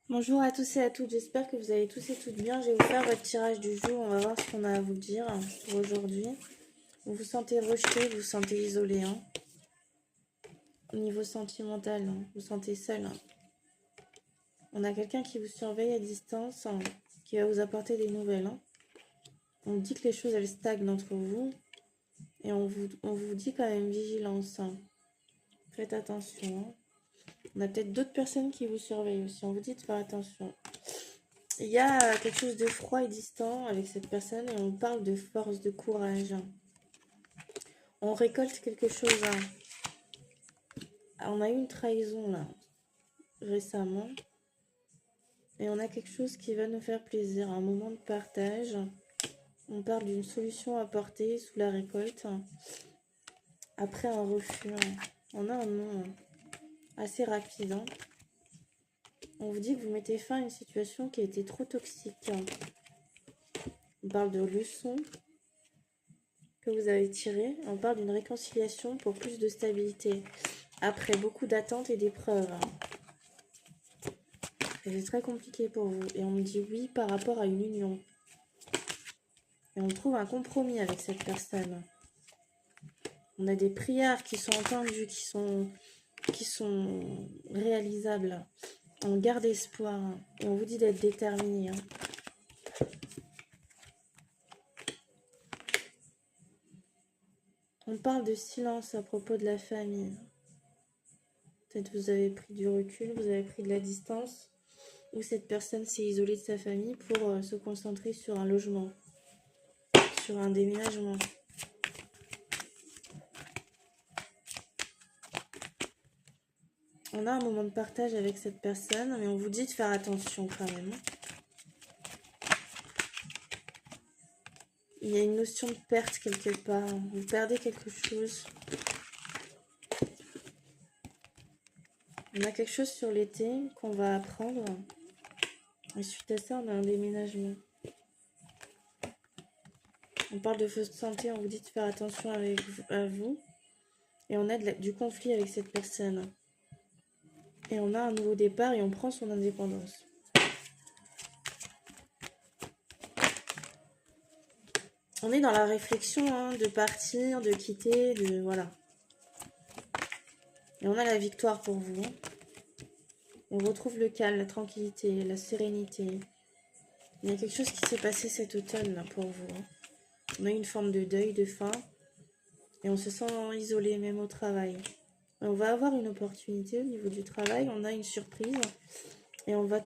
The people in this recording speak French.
Bonjour à tous et à toutes, j'espère que vous allez tous et toutes bien. Je vais vous faire votre tirage du jour, on va voir ce qu'on a à vous dire pour aujourd'hui. Vous vous sentez rejeté, vous vous sentez isolé. Au niveau sentimental, vous vous sentez seul. On a quelqu'un qui vous surveille à distance, qui va vous apporter des nouvelles. On dit que les choses elles stagnent entre vous et on vous dit quand même vigilance. Faites attention. On a peut-être d'autres personnes qui vous surveillent aussi, on vous dit de faire attention. Il y a quelque chose de froid et distant avec cette personne et on parle de force, de courage. On récolte quelque chose. On a eu une trahison là, récemment. Et on a quelque chose qui va nous faire plaisir, un moment de partage. On parle d'une solution apportée sous la récolte. Après un refus. On a un nom assez rapide. On vous dit que vous mettez fin à une situation qui a été trop toxique. On parle de leçons que vous avez tirées. On parle d'une réconciliation pour plus de stabilité. Après beaucoup d'attentes et d'épreuves. C'est très compliqué pour vous. Et on me dit oui par rapport à une union. Et on trouve un compromis avec cette personne. On a des prières qui sont entendues, qui sont réalisables. On garde espoir. Et on vous dit d'être déterminé. On parle de silence à propos de la famille. Peut-être vous avez pris du recul, vous avez pris de la distance. Ou cette personne s'est isolée de sa famille pour se concentrer sur un logement. Sur un déménagement. On a un moment de partage avec cette personne, mais on vous dit de faire attention quand même. Il y a une notion de perte quelque part. Vous perdez quelque chose. On a quelque chose sur l'été qu'on va apprendre. Et suite à ça, on a un déménagement. On parle de fausse santé, on vous dit de faire attention à vous. Et on a du conflit avec cette personne. Et on a un nouveau départ et on prend son indépendance. On est dans la réflexion de partir, de quitter, de voilà. Et on a la victoire pour vous. On retrouve le calme, la tranquillité, la sérénité. Il y a quelque chose qui s'est passé cet automne là, pour vous. On a une forme de deuil, de fin. Et on se sent isolé même au travail. Et on va avoir une opportunité au niveau du travail. On a une surprise. Et on va